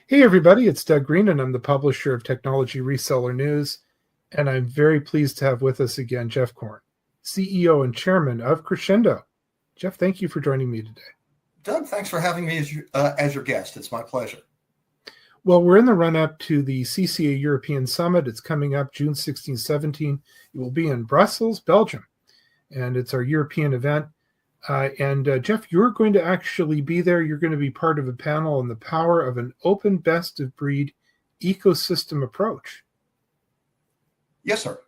Hey, everybody, it's Doug Green, and I'm the publisher of Technology Reseller News. And I'm very pleased to have with us again Jeff Korn, CEO and Chairman of Crexendo. Jeff, thank you for joining me today. Doug, thanks for having me as your guest. It's my pleasure. Well, we're in the run-up to the CCA European Summit. It's coming up June 16, 17. It will be in Brussels, Belgium, and it's our European event. Jeff, you're going to actually be there. You're going to be part of a panel on the power of an open best-of-breed ecosystem approach. Yes, sir.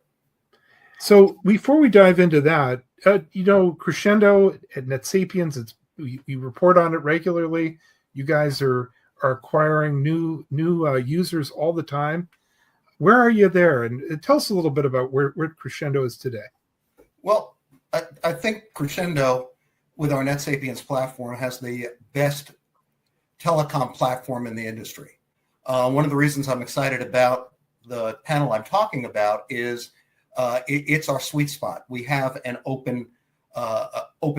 So before we dive into that, Crexendo at NetSapiens, we report on it regularly. You guys are acquiring new users all the time. Where are you there? And tell us a little bit about where Crexendo is today. Well, I think Crexendo, with our NetSapiens platform, has the best telecom platform in the industry. One of the reasons I'm excited about the panel I'm talking about is it's our sweet spot. We have an open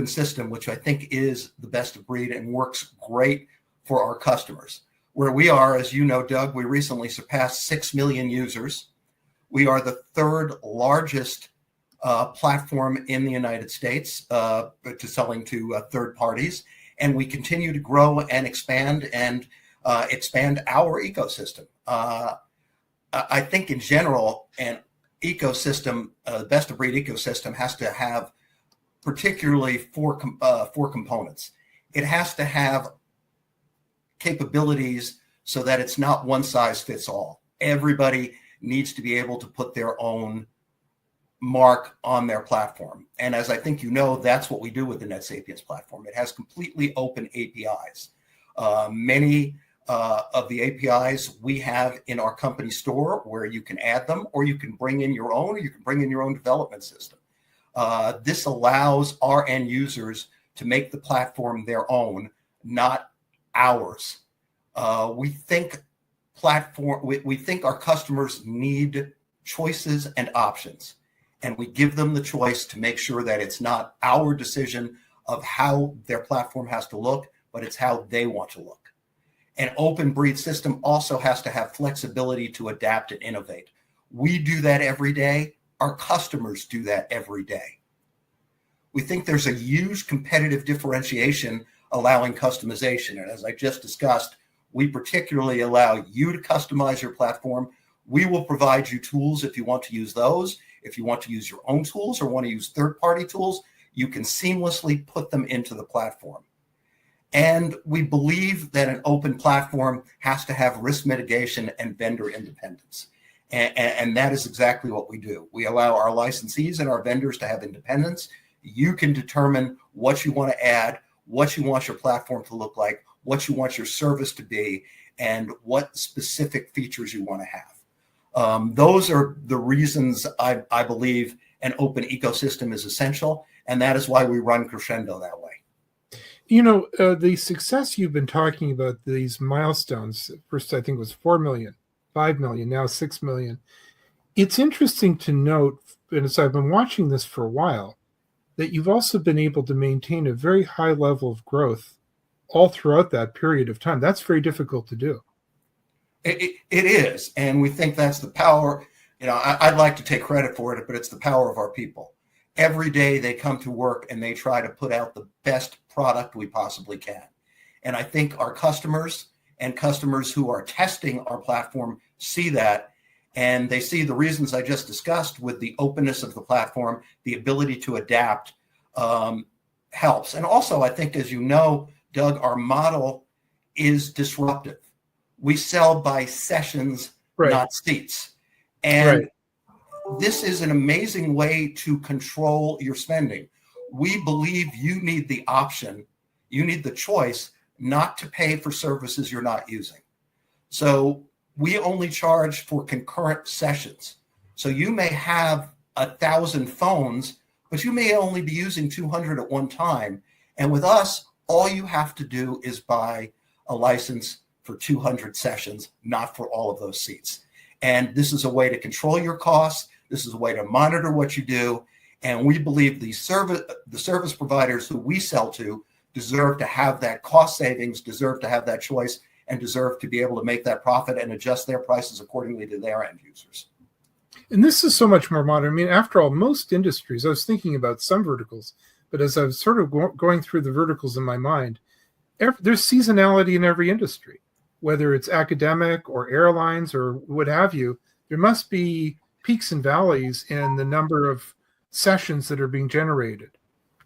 system, which I think is the best of breed and works great for our customers. Where we are, as you know, Doug, we recently surpassed 6 million users. We are the third largest platform in the United States to selling to third parties, and we continue to grow and expand our ecosystem. I think in general, an ecosystem, best of breed ecosystem, has to have particularly four components. It has to have capabilities so that it's not one size fits all. Everybody needs to be able to put their own mark on their platform. And as I think you know, that's what we do with the NetSapiens platform. It has completely open APIs. Many of the APIs we have in our company store, where you can add them, or you can bring in your own, or you can bring in your own development system. This allows our end users to make the platform their own, not ours. We think our customers need choices and options, and we give them the choice to make sure that it's not our decision of how their platform has to look, but it's how they want to look. An open breed system also has to have flexibility to adapt and innovate. We do that every day. Our customers do that every day. We think there's a huge competitive differentiation allowing customization. And as I just discussed, we particularly allow you to customize your platform. We will provide you tools if you want to use those. If you want to use your own tools or want to use third-party tools, you can seamlessly put them into the platform. And we believe that an open platform has to have risk mitigation and vendor independence. And that is exactly what we do. We allow our licensees and our vendors to have independence. You can determine what you want to add, what you want your platform to look like, what you want your service to be, and what specific features you want to have. Those are the reasons I believe an open ecosystem is essential, and that is why we run Crexendo that way. The success you've been talking about, these milestones, first I think it was 4 million, 5 million, now 6 million. It's interesting to note, and as I've been watching this for a while, that you've also been able to maintain a very high level of growth all throughout that period of time. That's very difficult to do. It is, and we think that's the power. I'd like to take credit for it, but it's the power of our people. Every day they come to work and they try to put out the best product we possibly can. And I think our customers and customers who are testing our platform see that, and they see the reasons I just discussed with the openness of the platform, the ability to adapt helps. And also, I think, as you know, Doug, our model is disruptive. We sell by sessions, right, not seats. And right, this is an amazing way to control your spending. We believe you need the option, you need the choice not to pay for services you're not using. So we only charge for concurrent sessions. So you may have 1,000 phones, but you may only be using 200 at one time. And with us, all you have to do is buy a license for 200 sessions, not for all of those seats. And this is a way to control your costs. This is a way to monitor what you do. And we believe the service providers who we sell to deserve to have that cost savings, deserve to have that choice, and deserve to be able to make that profit and adjust their prices accordingly to their end users. And this is so much more modern. I mean, after all, most industries, I was thinking about some verticals, but as I was sort of going through the verticals in my mind, there's seasonality in every industry, whether it's academic or airlines or what have you. There must be peaks and valleys in the number of sessions that are being generated.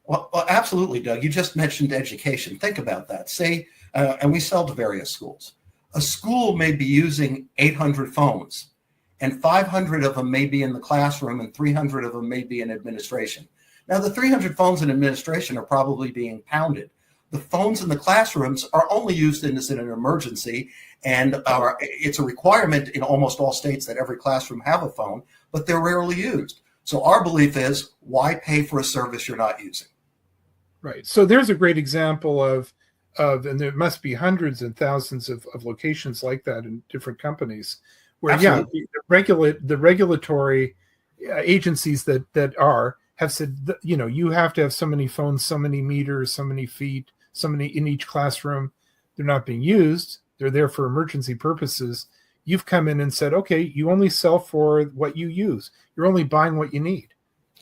Well, absolutely, Doug. You just mentioned education. Think about that. Say, and we sell to various schools. A school may be using 800 phones, and 500 of them may be in the classroom, and 300 of them may be in administration. Now, the 300 phones in administration are probably being pounded. The phones in the classrooms are only used in an emergency, and it's a requirement in almost all states that every classroom have a phone, but they're rarely used. So our belief is, why pay for a service you're not using? Right. So there's a great example of and there must be hundreds and thousands of locations like that in different companies where, Absolutely. the regulatory agencies that have said, you have to have so many phones, so many meters, so many feet, so many in each classroom. They're not being used. They're there for emergency purposes. You've come in and said, okay, you only sell for what you use. You're only buying what you need.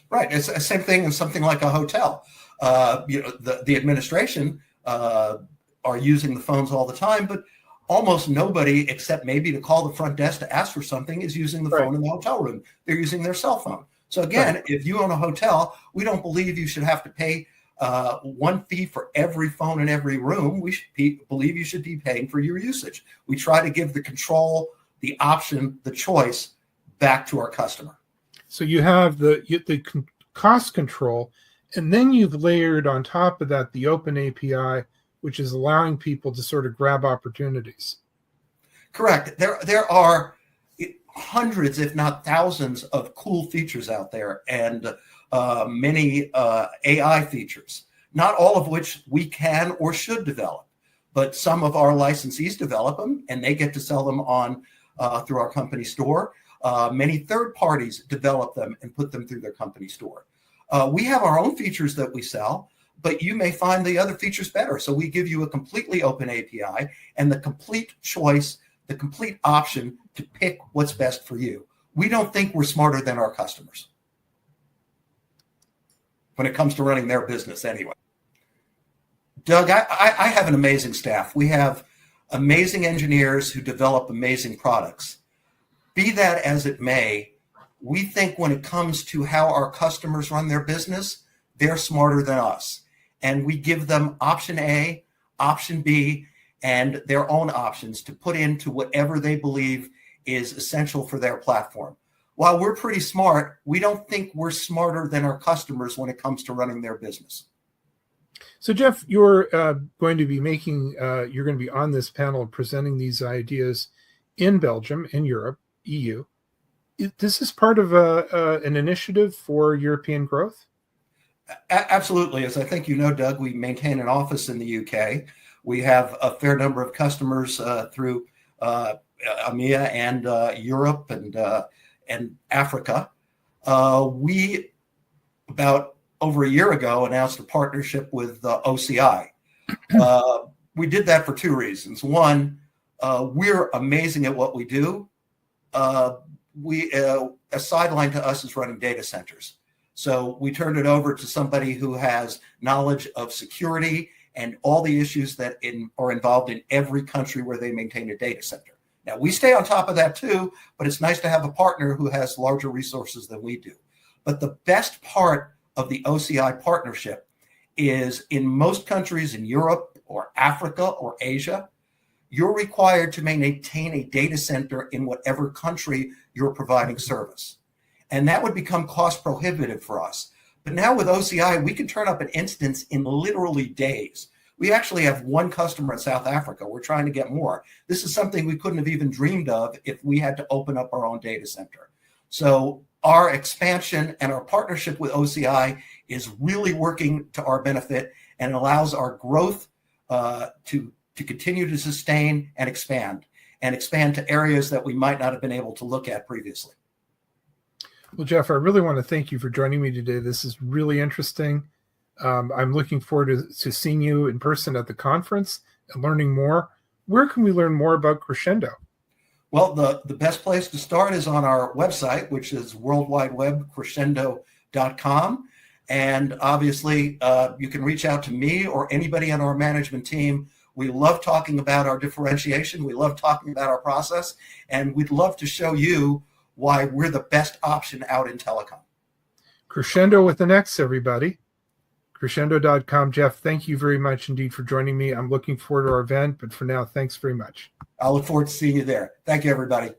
Right. It's the same thing in something like a hotel. The administration are using the phones all the time, but almost nobody, except maybe to call the front desk to ask for something, is using the phone in the hotel room. They're using their cell phone. So again, if you own a hotel, we don't believe you should have to pay one fee for every phone in every room. We believe you should be paying for your usage. We try to give the control, the option, the choice back to our customer. So you have the cost control, and then you've layered on top of that the open API, which is allowing people to sort of grab opportunities. Correct. There are hundreds, if not thousands, of cool features out there, and many AI features, not all of which we can or should develop, but some of our licensees develop them, and they get to sell them on through our company store. Many third parties develop them and put them through their company store. We have our own features that we sell, but you may find the other features better. So we give you a completely open API and the complete choice, the complete option to pick what's best for you. We don't think we're smarter than our customers when it comes to running their business anyway. Doug, I have an amazing staff. We have amazing engineers who develop amazing products. Be that as it may, we think when it comes to how our customers run their business, they're smarter than us. And we give them option A, option B, and their own options to put into whatever they believe is essential for their platform. While we're pretty smart, we don't think we're smarter than our customers when it comes to running their business. So Jeff, you're going to be on this panel presenting these ideas in Belgium, in Europe, EU. This is part of an initiative for European growth? Absolutely. As I think you know, Doug, we maintain an office in the UK. We have a fair number of customers through EMEA and Europe and Africa. We, about over a year ago, announced a partnership with OCI. We did that for two reasons. One, we're amazing at what we do. A sideline to us is running data centers. So we turned it over to somebody who has knowledge of security and all the issues that are involved in every country where they maintain a data center. Now, we stay on top of that too, but it's nice to have a partner who has larger resources than we do. But the best part of the OCI partnership is in most countries in Europe or Africa or Asia, you're required to maintain a data center in whatever country you're providing service. And that would become cost prohibitive for us. But now with OCI, we can turn up an instance in literally days. We actually have one customer in South Africa. We're trying to get more. This is something we couldn't have even dreamed of if we had to open up our own data center. So our expansion and our partnership with OCI is really working to our benefit and allows our growth to continue to sustain and expand to areas that we might not have been able to look at previously. Well, Jeff, I really want to thank you for joining me today. This is really interesting. I'm looking forward to seeing you in person at the conference and learning more. where can we learn more about Crexendo? Well, the best place to start is on our website, which is worldwidewebcrescendo.com. And obviously, you can reach out to me or anybody on our management team. We love talking about our differentiation. We love talking about our process. And we'd love to show you why we're the best option out in telecom. Crexendo with an X, everybody. Crexendo.com. Jeff, thank you very much indeed for joining me. I'm looking forward to our event, but for now, thanks very much. I look forward to seeing you there. Thank you, everybody.